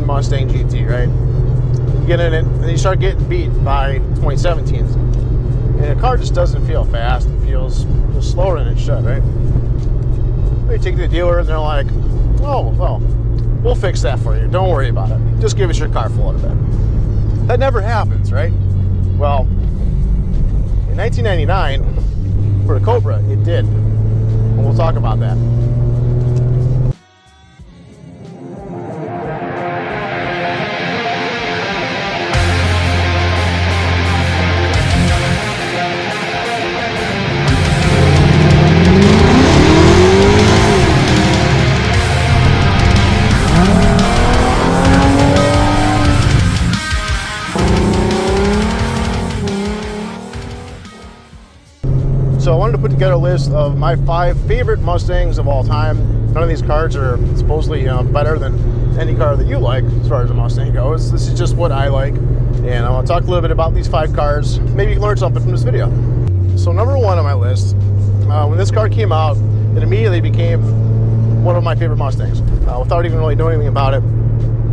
2016 Mustang GT, right? You get in it, and you start getting beat by 2017s. And the car just doesn't feel fast. It feels slower than it should, right? You take it to the dealer, and they're like, oh, well, we'll fix that for you. Don't worry about it. Just give us your car full of it. That never happens, right? Well, in 1999, for the Cobra, it did. And we'll talk about that. So I wanted to put together a list of my 5 favorite Mustangs of all time. None of these cars are supposedly better than any car that you like as far as a Mustang goes. This is just what I like, and I want to talk a little bit about these 5 cars. Maybe you can learn something from this video. So number 1 on my list, when this car came out, it immediately became one of my favorite Mustangs without even really knowing anything about it.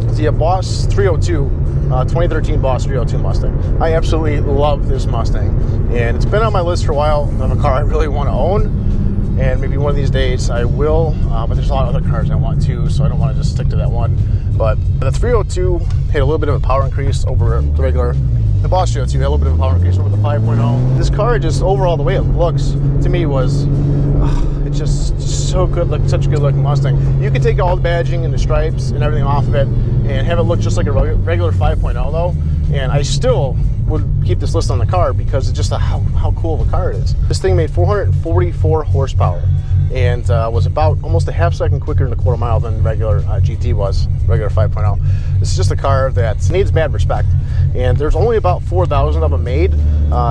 It's the Boss 302. 2013 Boss 302 Mustang. I absolutely love this Mustang, and it's been on my list for a while of a car I really want to own, and maybe one of these days I will, but there's a lot of other cars I want too, so I don't want to just stick to that one. But the 302 had a little bit of a power increase over the regular. The Boss 302 had a little bit of a power increase over the 5.0. This car, just overall, the way it looks to me was it's just so good, such a good looking Mustang. You could take all the badging and the stripes and everything off of it and have it look just like a regular 5.0 though, and I still would keep this list on the car because it's just how cool of a car it is. This thing made 444 horsepower and was about almost a half second quicker in a quarter mile than regular GT was, regular 5.0. This is just a car that needs mad respect, and there's only about 4,000 of them made,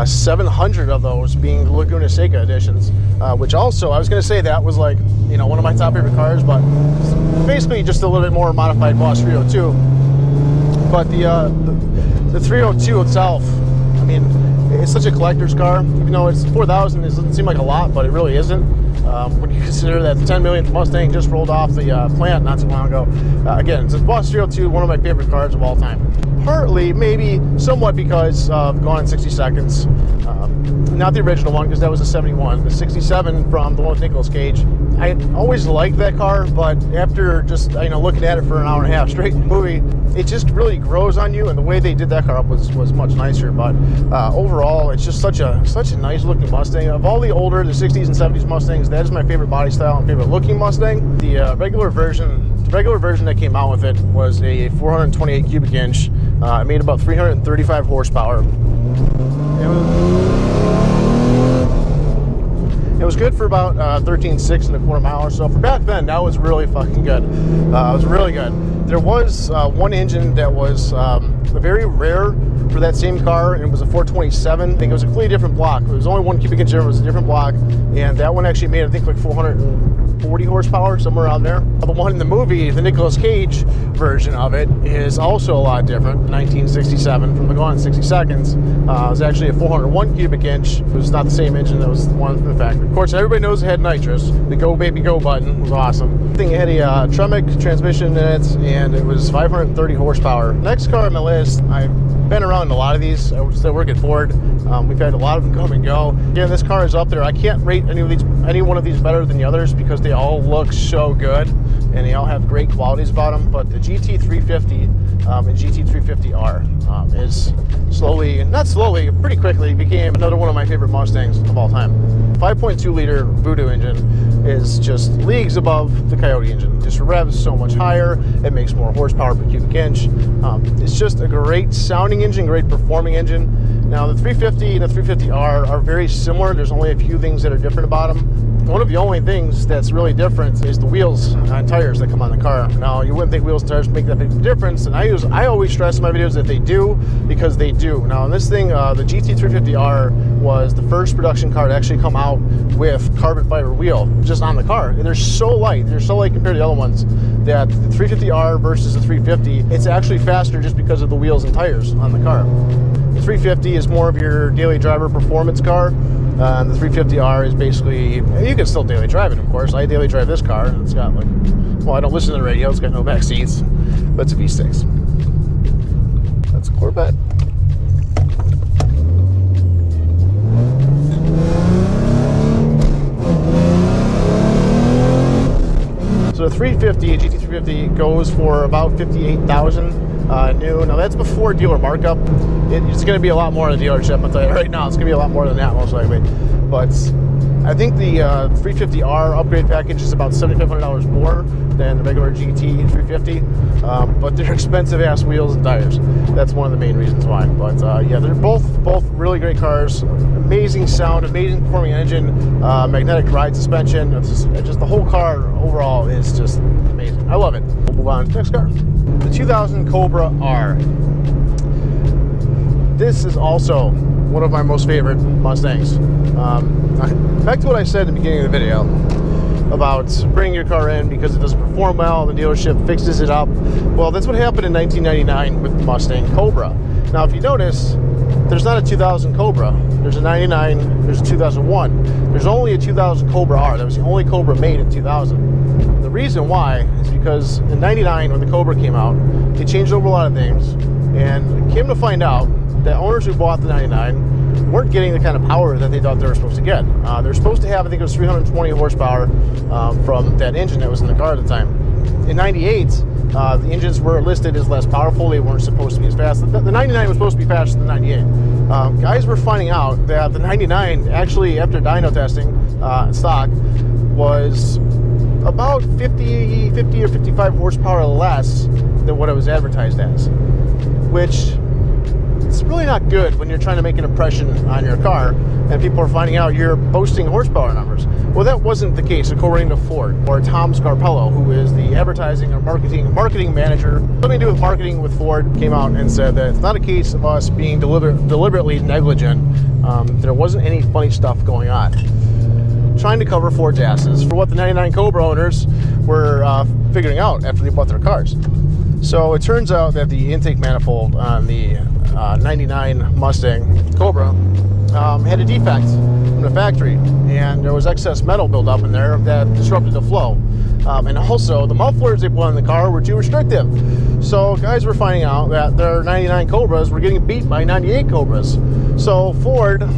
700 of those being Laguna Seca editions, which also, I was going to say that was like, you know, one of my top favorite cars, but basically just a little bit more modified Boss 302. But the 302 itself, I mean, it's such a collector's car. Even though it's 4,000, it doesn't seem like a lot, but it really isn't. When you consider that the 10 millionth Mustang just rolled off the plant not too long ago. Again, it's a Boss 302, one of my favorite cars of all time. Partly, maybe, somewhat because of Gone in 60 Seconds. Not the original one, because that was a 71. The 67 from the one with Nicolas Cage. I always liked that car, but after just looking at it for an hour and a half straight in the movie, it just really grows on you, and the way they did that car up was much nicer. But overall, it's just such a nice looking Mustang. Of all the older, the 60s and 70s Mustangs, that is my favorite body style and favorite looking Mustang. The regular version that came out with it was a 428 cubic inch. It made about 335 horsepower. It was good for about 13.6 and a quarter mile or so. For back then, that was really fucking good. It was really good. There was one engine that was very rare for that same car, and it was a 427. I think it was a completely different block. It was only 1 cubic inch, it was a different block, and that one actually made, I think, like 440 horsepower, somewhere around there. The one in the movie, the Nicolas Cage version of it, is also a lot different. 1967 from the Gone in 60 Seconds. It was actually a 401 cubic inch. It was not the same engine that was the one from the factory. Of course, everybody knows it had nitrous. The Go Baby Go button was awesome. I think it had a Tremec transmission in it, and it was 530 horsepower. Next car on my list, I've been around a lot of these. I still work at Ford. We've had a lot of them come and go. Again, this car is up there. I can't rate any one of these better than the others because they all look so good and they all have great qualities about them. But the GT350 and GT350R is pretty quickly became another one of my favorite Mustangs of all time. 5.2 liter Voodoo engine is just leagues above the Coyote engine. It just revs so much higher. It makes more horsepower per cubic inch. It's just a great sounding engine, great performing engine. Now the 350 and the 350R are very similar. There's only a few things that are different about them. One of the only things that's really different is the wheels and tires that come on the car. Now, you wouldn't think wheels and tires make that big difference, and I always stress in my videos that they do, because they do. Now, in this thing, the GT350R was the first production car to actually come out with carbon fiber wheel just on the car. And they're so light compared to the other ones, that the 350R versus the 350, it's actually faster just because of the wheels and tires on the car. The 350 is more of your daily driver performance car. The 350R is basically, you can still daily drive it, of course. I daily drive this car, and it's got like, well, I don't listen to the radio, it's got no back seats. but it's a V6. That's a Corvette. So the 350, GT350 goes for about $58,000 new. Now that's before dealer markup. It's going to be a lot more in the dealership. I'll tell you right now, it's going to be a lot more than that most likely. But I think the 350R upgrade package is about $7,500 more than the regular GT350, but they're expensive ass wheels and tires. That's one of the main reasons why. But yeah, they're both really great cars. Amazing sound, amazing performing engine, magnetic ride suspension. It's just the whole car overall is just amazing. I love it. We'll move on to the next car, the 2000 Cobra R. This is also one of my most favorite Mustangs. Back to what I said at the beginning of the video about bringing your car in because it doesn't perform well, the dealership fixes it up. Well, that's what happened in 1999 with the Mustang Cobra. Now, if you notice, there's not a 2000 Cobra. There's a 99, there's a 2001. There's only a 2000 Cobra R. That was the only Cobra made in 2000. The reason why is because in 99, when the Cobra came out, they changed over a lot of things, and came to find out that owners who bought the 99 weren't getting the kind of power that they thought they were supposed to get. They're supposed to have, I think it was 320 horsepower from that engine that was in the car at the time. In 98, the engines were listed as less powerful. They weren't supposed to be as fast. The 99 was supposed to be faster than the 98. Guys were finding out that the 99, actually after dyno testing stock, was about 50 or 55 horsepower less than what it was advertised as, which it's really not good when you're trying to make an impression on your car and people are finding out you're boasting horsepower numbers. Well, that wasn't the case according to Ford, or Tom Scarpello, who is the advertising or marketing manager. Something to do with marketing with Ford, came out and said that it's not a case of us being deliberately negligent. There wasn't any funny stuff going on. Trying to cover Ford's asses for what the 99 Cobra owners were figuring out after they bought their cars. So it turns out that the intake manifold on the 99 Mustang Cobra had a defect from the factory, and there was excess metal buildup in there that disrupted the flow. And also, the mufflers they put in the car were too restrictive. So guys were finding out that their 99 Cobras were getting beat by 98 Cobras. So Ford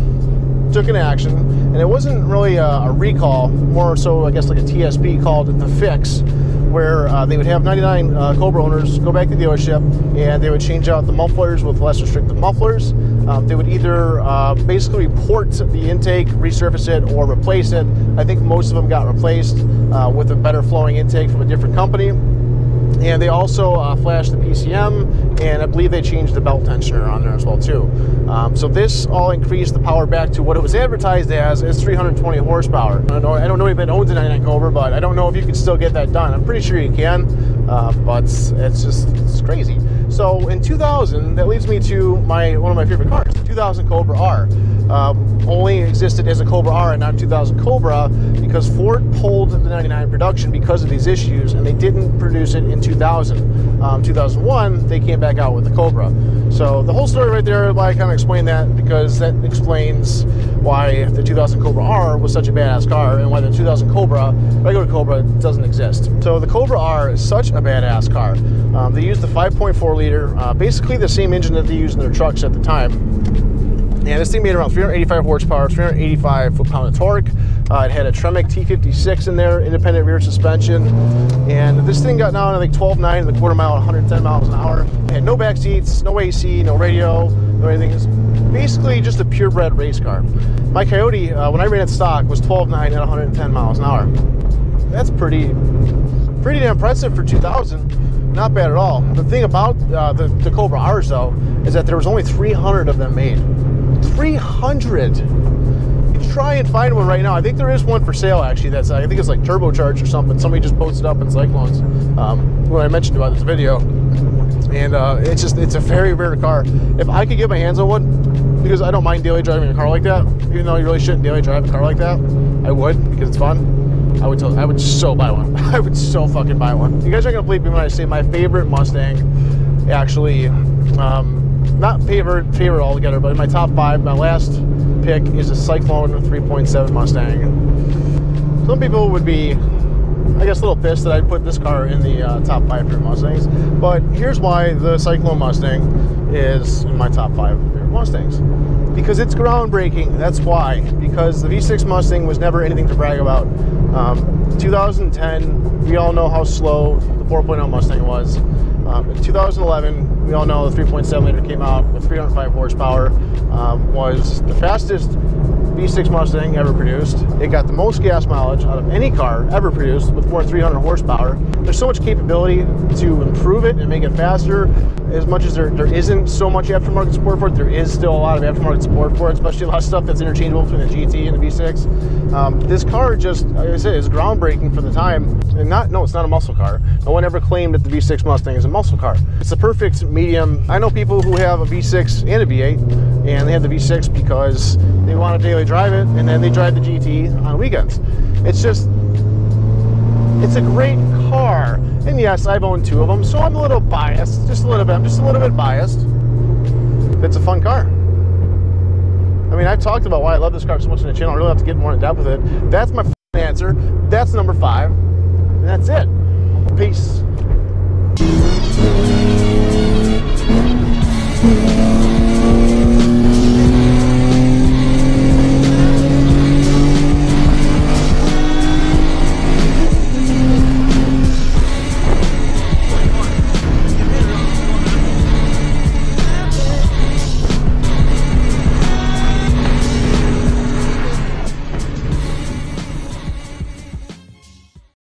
took an action, and it wasn't really a recall, more so I guess like a TSP called it the fix, where they would have 99 Cobra owners go back to the dealership and they would change out the mufflers with less restrictive mufflers. They would either basically port the intake, resurface it, or replace it. I think most of them got replaced with a better flowing intake from a different company. And they also flashed the PCM, and I believe they changed the belt tensioner on there as well too. So this all increased the power back to what it was advertised as 320 horsepower. I don't know if it owns a 99 Cobra, but I don't know if you can still get that done. I'm pretty sure you can, but it's crazy. So in 2000, that leads me to one of my favorite cars, the 2000 Cobra R. Only existed as a Cobra R and not 2000 Cobra because Ford pulled the 99 production because of these issues, and they didn't produce it in 2000. 2001, they came back out with the Cobra. So the whole story right there, why I kind of explained that, because that explains why the 2000 Cobra R was such a badass car and why the 2000 Cobra, regular Cobra, doesn't exist. So the Cobra R is such a badass car. They used the 5.4 liter, basically the same engine that they used in their trucks at the time. And this thing made around 385 horsepower, 385 foot-pound of torque. It had a Tremec T56 in there, independent rear suspension. And this thing got down to like 12.9 in the quarter mile, 110 miles an hour. It had no back seats, no AC, no radio, no anything. It's basically just a purebred race car. My Coyote, when I ran it stock, was 12.9 at 110 miles an hour. That's pretty damn impressive for 2000. Not bad at all. The thing about the Cobra R's though, is that there was only 300 of them made. 300. You try and find one right now. I think there is one for sale actually. That's I think it's like turbocharged or something. Somebody just posted up in Cyclones when I mentioned about this video, and it's a very rare car. If I could get my hands on one, because I don't mind daily driving a car like that, even though you really shouldn't daily drive a car like that, I would, because it's fun. I would so buy one. I would so fucking buy one. You guys aren't gonna believe me when I say my favorite Mustang, actually. Not favorite altogether, but in my top 5, my last pick is a Cyclone 3.7 Mustang. Some people would be I guess, a little pissed that I put this car in the top 5 favorite Mustangs. But here's why the Cyclone Mustang is in my top 5 favorite Mustangs. Because it's groundbreaking. That's why. Because the V6 Mustang was never anything to brag about. 2010, we all know how slow the 4.0 Mustang was. In 2011, we all know the 3.7 liter came out with 305 horsepower, was the fastest V6 Mustang ever produced. It got the most gas mileage out of any car ever produced with more than 300 horsepower. There's so much capability to improve it and make it faster. As much as there isn't so much aftermarket support for it, there is still a lot of aftermarket support for it, especially a lot of stuff that's interchangeable between the GT and the V6. This car just, like I said, is groundbreaking for the time. And no, it's not a muscle car. No one ever claimed that the V6 Mustang is a muscle car. It's the perfect medium. I know people who have a V6 and a V8, and they have the V6 because they want to daily drive it, and then they drive the GT on weekends. It's a great car. And yes, I've owned 2 of them, so I'm a little biased, just a little bit. I'm just a little bit biased. It's a fun car. I mean, I've talked about why I love this car so much on the channel. I really have to get more in depth with it. That's my answer. That's number 5. And that's it. Peace.